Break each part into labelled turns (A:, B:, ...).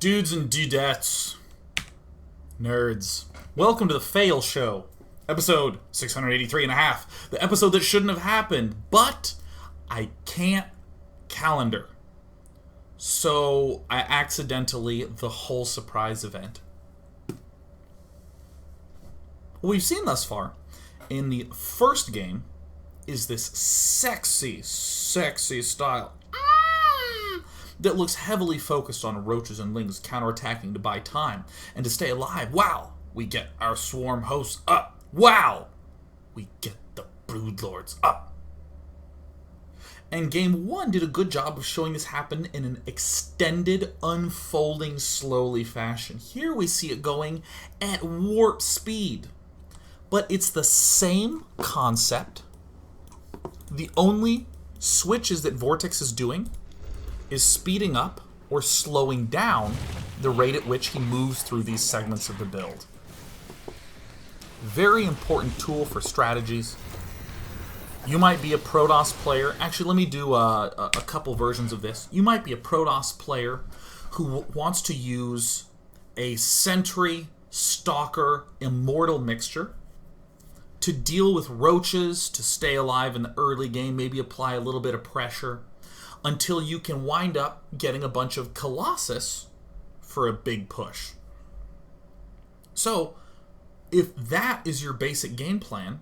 A: Dudes and dudettes, nerds, welcome to the Fail Show, episode 683 and a half, the episode that shouldn't have happened, but I can't calendar. So I accidentally the whole surprise event. What we've seen thus far in the first game is this sexy style that looks heavily focused on roaches and lings counterattacking to buy time and to stay alive. Wow, we get our Swarmhosts up. Wow, we get the Broodlords up. And Game 1 did a good job of showing this happen in an extended, unfolding, slowly fashion. Here we see it going at warp speed. But it's the same concept. The only switches that Vortix is doing is speeding up or slowing down the rate at which he moves through these segments of the build. Very important tool for strategies. You might be a Protoss player. Actually, let me do a couple versions of this. You might be a Protoss player who wants to use a Sentry, Stalker, Immortal mixture to deal with roaches, to stay alive in the early game, maybe apply a little bit of pressure, until you can wind up getting a bunch of Colossus for a big push. So, if that is your basic game plan,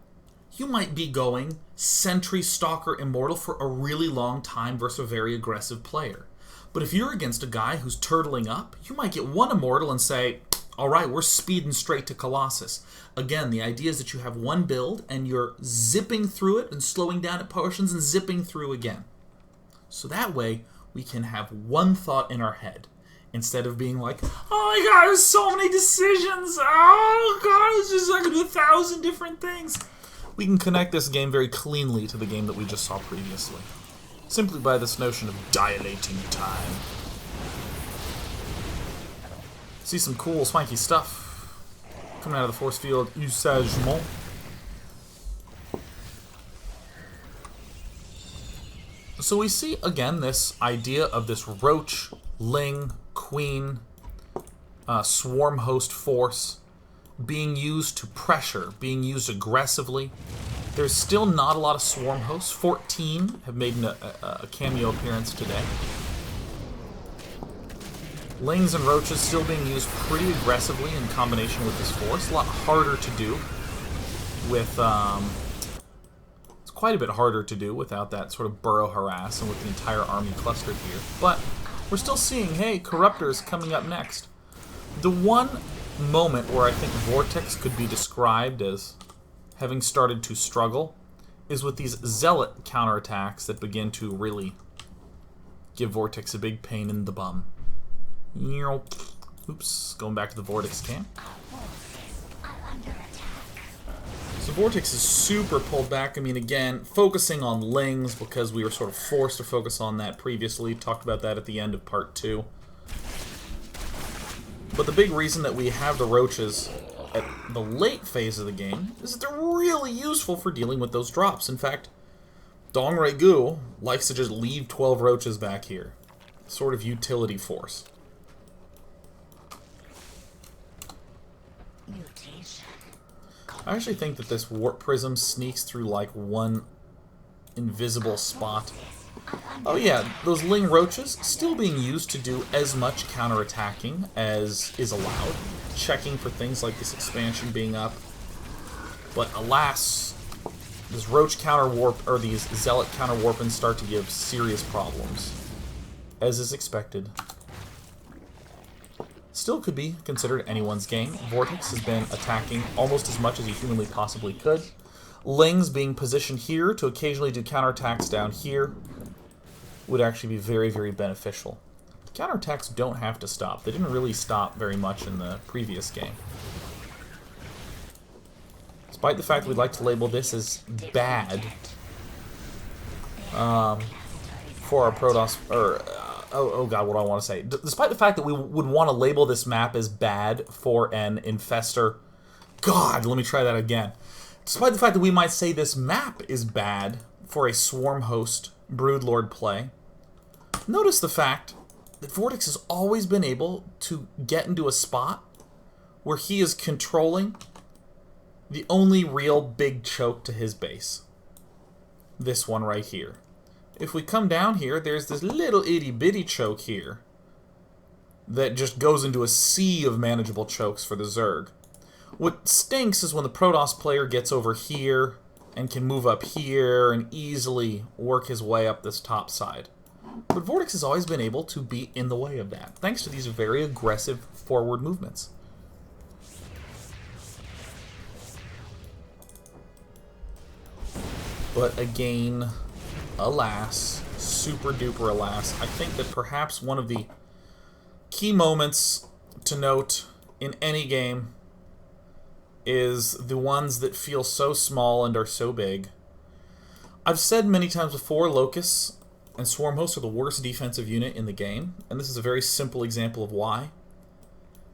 A: you might be going Sentry, Stalker, Immortal for a really long time versus a very aggressive player. But if you're against a guy who's turtling up, you might get one Immortal and say, alright, we're speeding straight to Colossus. Again, the idea is that you have one build and you're zipping through it and slowing down at portions and zipping through again. So that way, we can have one thought in our head. Instead of being like, oh my god, there's so many decisions. Oh god, it's just like 1,000 different things. We can connect this game very cleanly to the game that we just saw previously. Simply by this notion of dilating time. See some cool, swanky stuff coming out of the force field usagement. So we see, again, this idea of this roach, ling, queen, Swarmhost force being used to pressure, being used aggressively. There's still not a lot of Swarmhosts. 14 have made a cameo appearance today. Lings and roaches still being used pretty aggressively in combination with this force. A lot harder to do with... quite a bit harder to do without that sort of burrow harass and with the entire army clustered here. But we're still seeing, hey, Corruptors coming up next. The one moment where I think Vortix could be described as having started to struggle is with these Zealot counterattacks that begin to really give Vortix a big pain in the bum. Oops, going back to the Vortix camp. So Vortix is super pulled back. I mean, again, focusing on lings because we were sort of forced to focus on that previously. Talked about that at the end of part 2. But the big reason that we have the roaches at the late phase of the game is that they're really useful for dealing with those drops. In fact, Dong Regu likes to just leave 12 roaches back here. Sort of utility force. I actually think that this warp prism sneaks through like one invisible spot. Oh yeah, those ling roaches still being used to do as much counterattacking as is allowed, checking for things like this expansion being up. But alas, this roach counter warp or these zealot counter warpins start to give serious problems, as is expected. Still could be considered anyone's game. Vortix has been attacking almost as much as he humanly possibly could. Lings being positioned here to occasionally do counterattacks down here would actually be very, very beneficial. Counterattacks don't have to stop. They didn't really stop very much in the previous game. Despite the fact that we'd like to label this as bad for our Protoss, or oh god, what do I want to say? Despite the fact that we would want to label this map as bad for an infestor... God, let me try that again. Despite the fact that we might say this map is bad for a Swarmhost Broodlord play, notice the fact that Vortix has always been able to get into a spot where he is controlling the only real big choke to his base. This one right here. If we come down here, there's this little itty-bitty choke here that just goes into a sea of manageable chokes for the Zerg. What stinks is when the Protoss player gets over here and can move up here and easily work his way up this top side. But Vortix has always been able to be in the way of that, thanks to these very aggressive forward movements. But again, alas, super duper alas, I think that perhaps one of the key moments to note in any game is the ones that feel so small and are so big. I've said many times before, Locusts and Swarmhosts are the worst defensive unit in the game, and this is a very simple example of why.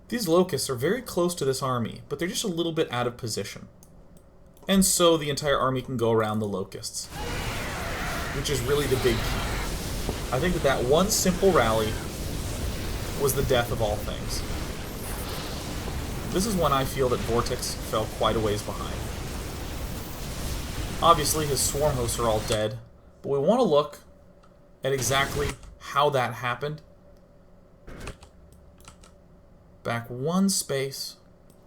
A: These Locusts are very close to this army, but they're just a little bit out of position. And so the entire army can go around the Locusts, which is really the big key. I think that that one simple rally was the death of all things. This is when I feel that Vortix fell quite a ways behind. Obviously, his Swarmhosts are all dead, but we want to look at exactly how that happened. Back one space.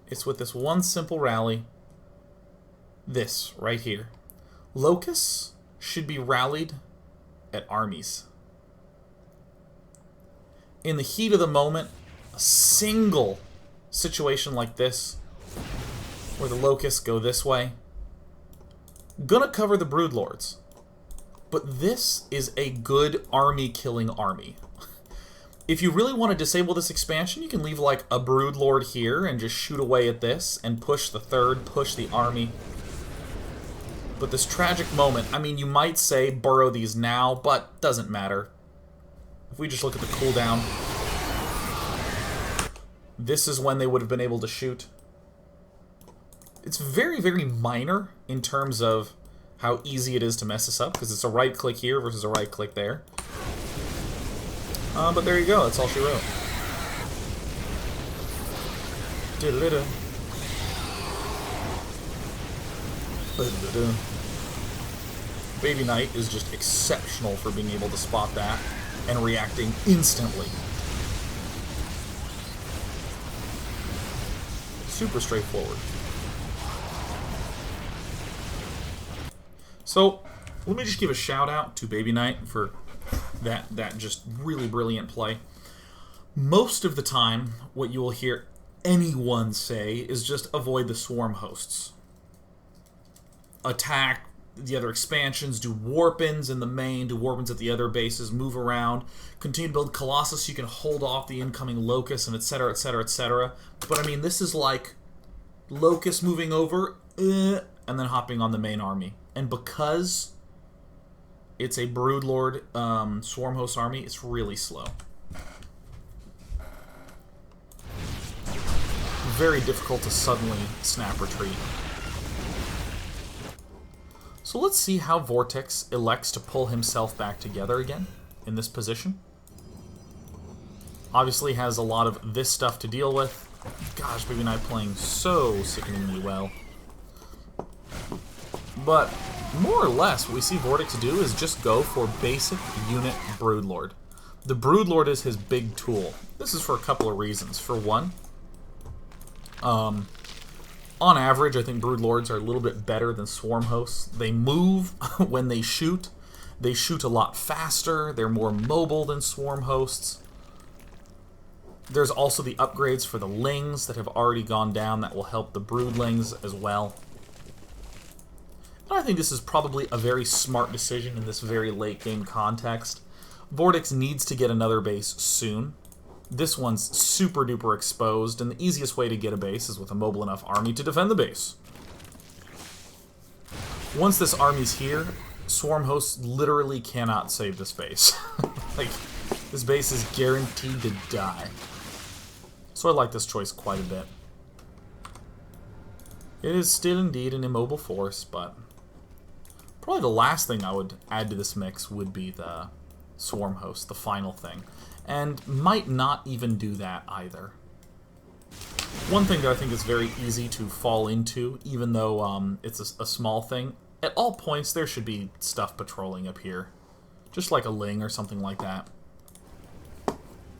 A: It's with this one simple rally. This, right here. Locusts should be rallied at armies. In the heat of the moment, a single situation like this, where the Locusts go this way, gonna cover the Broodlords. But this is a good army-killing army. If you really want to disable this expansion, you can leave like a Broodlord here and just shoot away at this and push the third, push the army. But this tragic moment, I mean, you might say burrow these now, but doesn't matter. If we just look at the cooldown, this is when they would have been able to shoot. It's very, very minor in terms of how easy it is to mess this up, because it's a right click here versus a right click there. But there you go, that's all she wrote. Baby Knight is just exceptional for being able to spot that and reacting instantly. Super straightforward. So, let me just give a shout out to Baby Knight for that just really brilliant play. Most of the time, what you will hear anyone say is just avoid the Swarmhosts. Attack the other expansions, do warp-ins in the main, do warp-ins at the other bases, move around, continue to build Colossus so you can hold off the incoming Locusts, and etc, etc, etc. But I mean, this is like Locust moving over, and then hopping on the main army. And because it's a Broodlord Swarmhost army, it's really slow. Very difficult to suddenly snap retreat. So let's see how Vortix elects to pull himself back together again in this position. Obviously has a lot of this stuff to deal with. Gosh, Baby Knight playing so sickeningly well. But more or less what we see Vortix do is just go for basic unit Broodlord. The Broodlord is his big tool. This is for a couple of reasons. For one, on average, I think Broodlords are a little bit better than Swarmhosts. They move when they shoot. They shoot a lot faster. They're more mobile than Swarmhosts. There's also the upgrades for the Lings that have already gone down that will help the Broodlings as well. And I think this is probably a very smart decision in this very late game context. Vortix needs to get another base soon. This one's super duper exposed, and the easiest way to get a base is with a mobile enough army to defend the base. Once this army's here, Swarmhosts literally cannot save this base. Like, this base is guaranteed to die. So I like this choice quite a bit. It is still indeed an immobile force, but probably the last thing I would add to this mix would be the Swarmhost, the final thing. And might not even do that either. One thing that I think is very easy to fall into, even though it's a small thing, at all points there should be stuff patrolling up here. Just like a ling or something like that.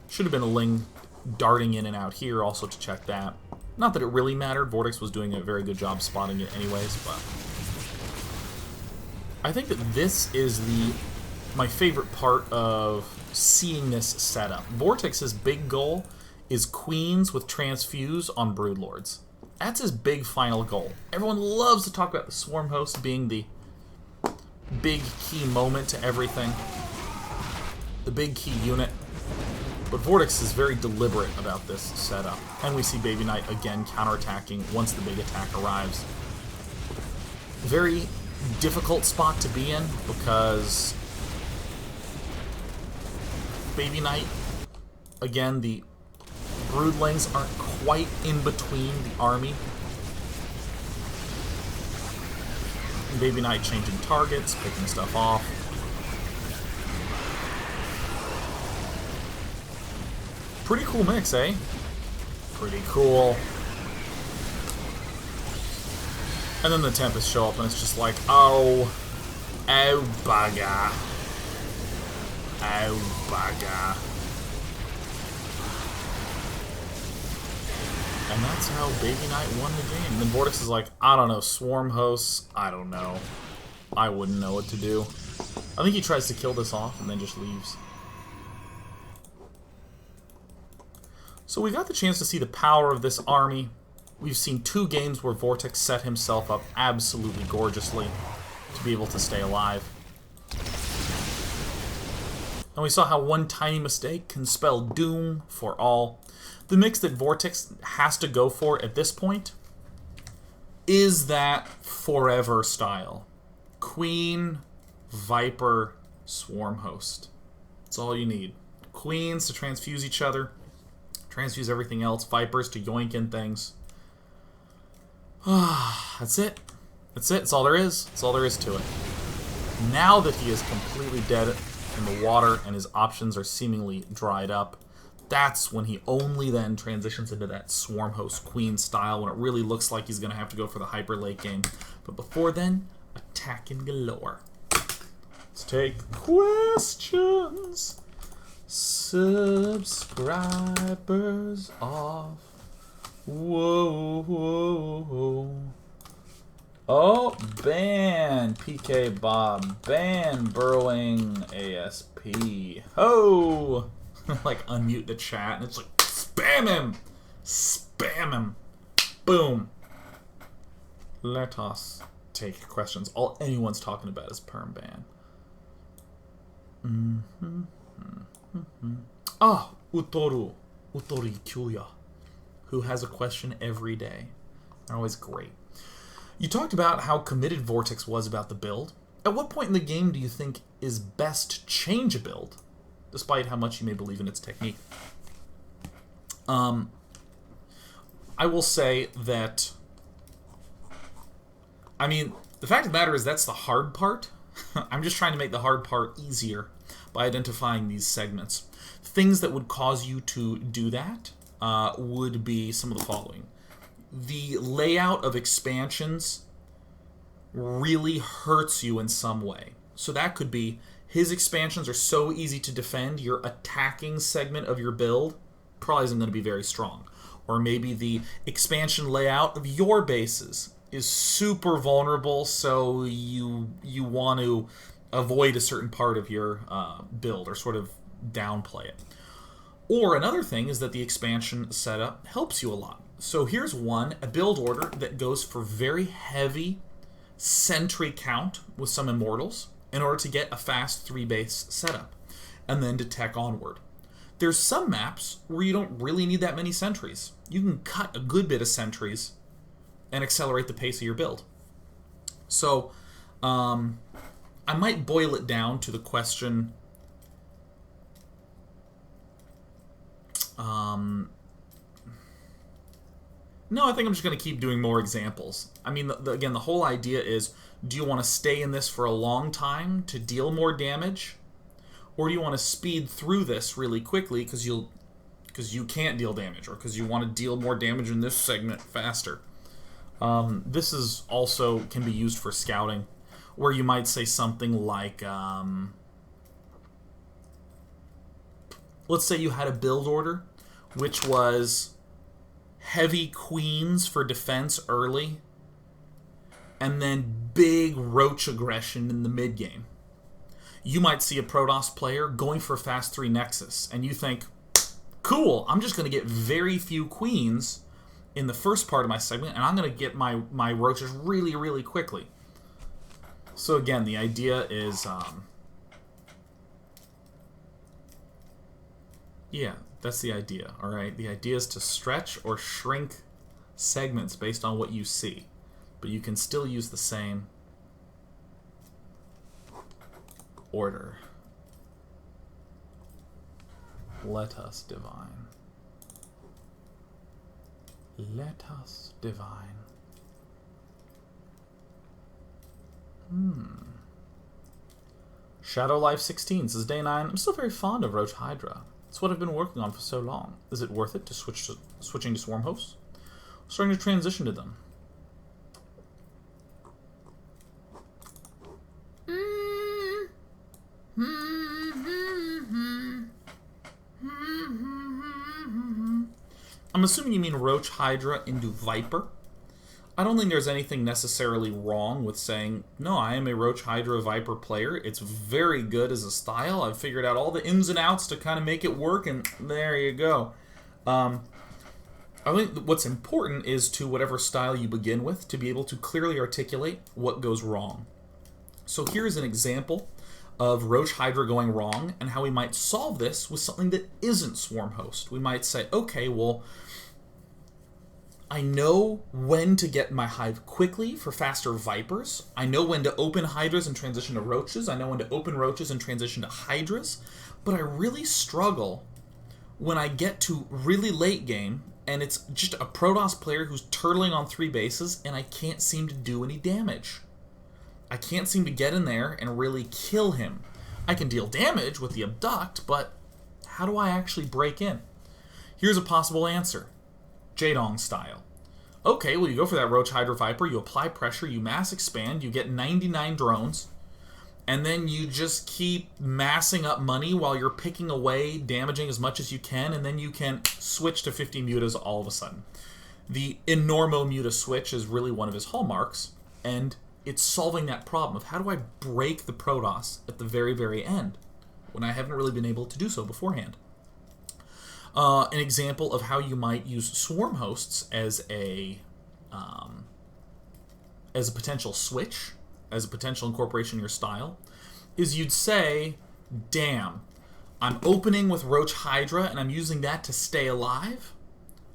A: Should have been a ling darting in and out here also to check that. Not that it really mattered, Vortix was doing a very good job spotting it anyways, but... I think that this is my favorite part of seeing this setup. Vortix's big goal is queens with transfuse on Broodlords. That's his big final goal. Everyone loves to talk about the Swarmhost being the big key moment to everything. The big key unit. But Vortix is very deliberate about this setup. And we see Baby Knight again counterattacking once the big attack arrives. Very difficult spot to be in because Baby Knight, again, the broodlings aren't quite in between the army. Baby Knight changing targets, picking stuff off. Pretty cool mix, eh? Pretty cool. And then the Tempests show up and it's just like, oh bugger. Oh bugger. And that's how Baby Knight won the game. And then Vortix is like, I don't know, Swarmhosts, I don't know. I wouldn't know what to do. I think he tries to kill this off and then just leaves. So we got the chance to see the power of this army. We've seen 2 games where Vortix set himself up absolutely gorgeously to be able to stay alive. And we saw how one tiny mistake can spell doom for all. The mix that Vortix has to go for at this point is that forever style. Queen, Viper, Swarmhost. That's all you need. Queens to transfuse each other, transfuse everything else, Vipers to yoink in things. That's it. That's it. That's all there is. That's all there is to it. Now that he is completely dead in the water and his options are seemingly dried up, that's when he only then transitions into that Swarmhost Queen style when it really looks like he's going to have to go for the hyper late game. But before then, attacking galore. Let's take questions. Subscribers off. Whoa, whoa, whoa. Oh, ban PK Bob. Ban Burrowing ASP. Ho! Like, unmute the chat, and it's like, spam him! Spam him! Boom. Let us take questions. All anyone's talking about is perm ban. Ah, Utori Kyuya, who has a question every day. They're always great. You talked about how committed Vortix was about the build. At what point in the game do you think is best to change a build, despite how much you may believe in its technique? I will say that, I mean, the fact of the matter is that's the hard part. I'm just trying to make the hard part easier by identifying these segments. Things that would cause you to do that would be some of the following. The layout of expansions really hurts you in some way. So that could be his expansions are so easy to defend, your attacking segment of your build probably isn't going to be very strong. Or maybe the expansion layout of your bases is super vulnerable, so you want to avoid a certain part of your build or sort of downplay it. Or another thing is that the expansion setup helps you a lot. So here's one, a build order that goes for very heavy sentry count with some immortals in order to get a fast 3-base setup, and then to tech onward. There's some maps where you don't really need that many sentries. You can cut a good bit of sentries and accelerate the pace of your build. So, I might boil it down to the question, no, I think I'm just going to keep doing more examples. I mean, again, the whole idea is, do you want to stay in this for a long time to deal more damage? Or do you want to speed through this really quickly because you can't deal damage, or because you want to deal more damage in this segment faster? This is also can be used for scouting, where you might say something like, let's say you had a build order, which was heavy queens for defense early, and then big roach aggression in the mid game. You might see a Protoss player going for fast 3 Nexus, and you think, cool, I'm just going to get very few queens in the first part of my segment, and I'm going to get my roaches really, really quickly. So again, the idea is, yeah, that's the idea, alright? The idea is to stretch or shrink segments based on what you see, but you can still use the same order. Let us divine. Let us divine. Shadow Life 16 says, Day 9, I'm still very fond of Roach Hydra. It's what I've been working on for so long. Is it worth it to switching to Swarmhosts? Starting to transition to them. I'm assuming you mean Roach Hydra into Viper. I don't think there's anything necessarily wrong with saying, no, I am a Roach Hydra Viper player. It's very good as a style. I've figured out all the ins and outs to kind of make it work, and there you go. I think what's important is to whatever style you begin with to be able to clearly articulate what goes wrong. So here's an example of Roach Hydra going wrong and how we might solve this with something that isn't Swarmhost. We might say, okay, well, I know when to get my hive quickly for faster Vipers. I know when to open Hydras and transition to Roaches. I know when to open Roaches and transition to Hydras. But I really struggle when I get to really late game and it's just a Protoss player who's turtling on 3 bases and I can't seem to do any damage. I can't seem to get in there and really kill him. I can deal damage with the Abduct, but how do I actually break in? Here's a possible answer. Jaedong style. Okay, well, you go for that Roach Hydra Viper, you apply pressure, you mass expand, you get 99 drones, and then you just keep massing up money while you're picking away, damaging as much as you can, and then you can switch to 50 mutas all of a sudden. The Enormo muta switch is really one of his hallmarks, and it's solving that problem of how do I break the Protoss at the very, very end when I haven't really been able to do so beforehand. An example of how you might use Swarmhosts as a potential switch, as a potential incorporation in your style, is you'd say, damn, I'm opening with Roach Hydra and I'm using that to stay alive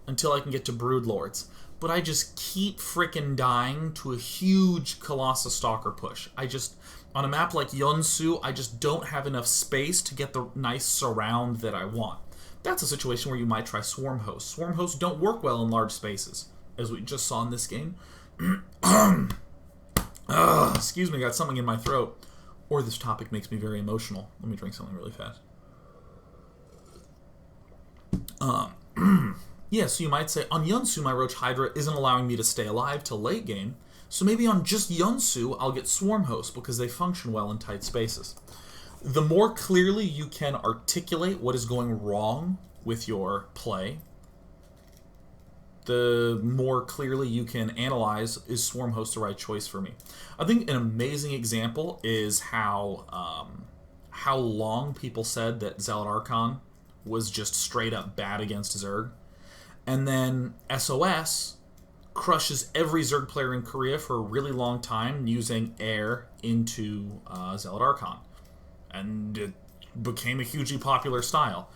A: until I can get to Broodlords. But I just keep frickin' dying to a huge Colossus Stalker push. On a map like Yonsu, I just don't have enough space to get the nice surround that I want. That's a situation where you might try Swarmhosts. Swarmhosts don't work well in large spaces, as we just saw in this game. Excuse me, I got something in my throat. Or this topic makes me very emotional. Let me drink something really fast. Yeah, so you might say, on Yunsu, my Roach Hydra isn't allowing me to stay alive till late game, so maybe on just Yunsu, I'll get Swarmhosts because they function well in tight spaces. The more clearly you can articulate what is going wrong with your play, the more clearly you can analyze, is Swarmhost the right choice for me? I think an amazing example is how long people said that Zealot Archon was just straight up bad against Zerg. And then SOS crushes every Zerg player in Korea for a really long time using air into Zealot Archon. And it became a hugely popular style.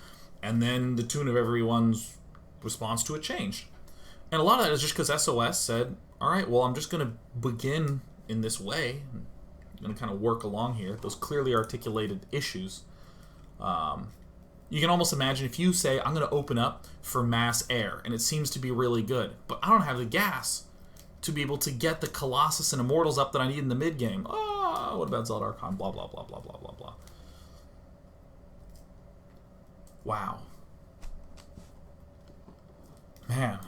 A: And then the tune of everyone's response to it changed. And a lot of that is just because SOS said, alright, well, I'm just going to begin in this way. I'm going to kind of work along here. Those clearly articulated issues. You can almost imagine if you say, I'm going to open up for mass air, and it seems to be really good, but I don't have the gas to be able to get the Colossus and Immortals up that I need in the mid-game. What about Zealot Archon? Blah, blah, blah, blah, blah, blah, blah. Wow. Man,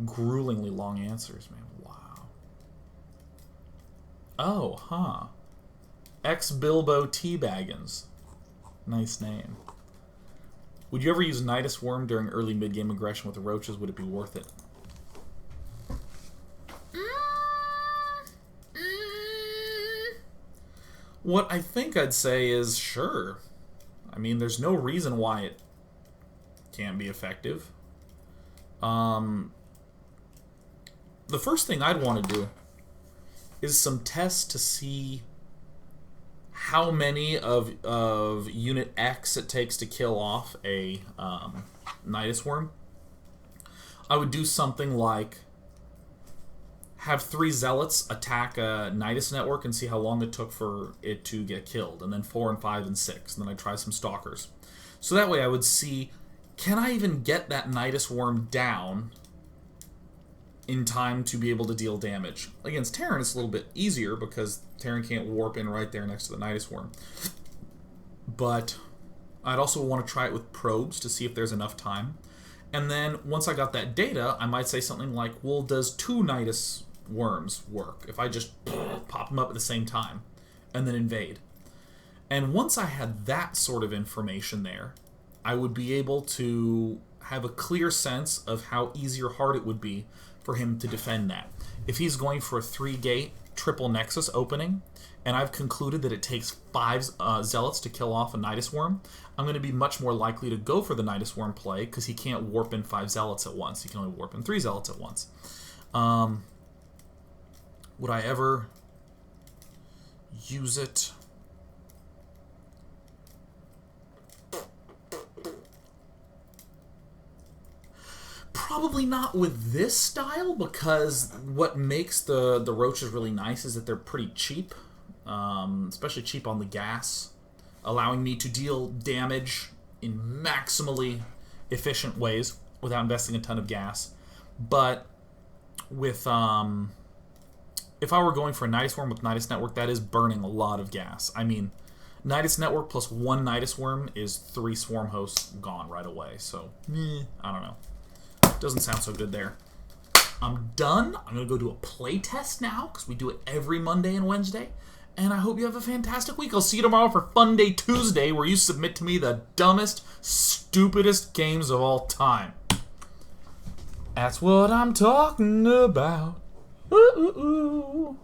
A: gruelingly long answers, man. Wow. Oh, huh. Ex-Bilbo Teabaggins. Nice name. Would you ever use Nidus Worm during early mid-game aggression with the roaches? Would it be worth it? What I think I'd say is, sure. I mean, there's no reason why it can't be effective. The first thing I'd want to do is some tests to see how many of Unit X it takes to kill off a Nidus Worm. I would do something like have 3 Zealots attack a Nidus network and see how long it took for it to get killed, and then 4 and 5 and 6, and then I'd try some Stalkers. So that way I would see, can I even get that Nidus Worm down in time to be able to deal damage? Against Terran, it's a little bit easier because Terran can't warp in right there next to the Nidus Worm. But I'd also want to try it with probes to see if there's enough time. And then once I got that data, I might say something like, well, does 2 Nidus Worms work if I just pop them up at the same time and then invade? And once I had that sort of information there, I would be able to have a clear sense of how easy or hard it would be for him to defend that. If he's going for a 3-gate triple Nexus opening, and I've concluded that it takes 5 Zealots to kill off a Nidus Worm, I'm going to be much more likely to go for the Nidus Worm play because he can't warp in 5 Zealots at once. He can only warp in 3 Zealots at once. Would I ever use it? Probably not with this style, because what makes the roaches really nice is that they're pretty cheap, especially cheap on the gas, allowing me to deal damage in maximally efficient ways without investing a ton of gas. But with if I were going for a Nidus Worm with Nidus Network, that is burning a lot of gas. I mean, Nidus Network plus 1 Nidus Worm is 3 Swarmhosts gone right away. So, I don't know. Doesn't sound so good there. I'm done. I'm going to go do a play test now, because we do it every Monday and Wednesday. And I hope you have a fantastic week. I'll see you tomorrow for Fun Day Tuesday, where you submit to me the dumbest, stupidest games of all time. That's what I'm talking about. Ooh, ooh, ooh.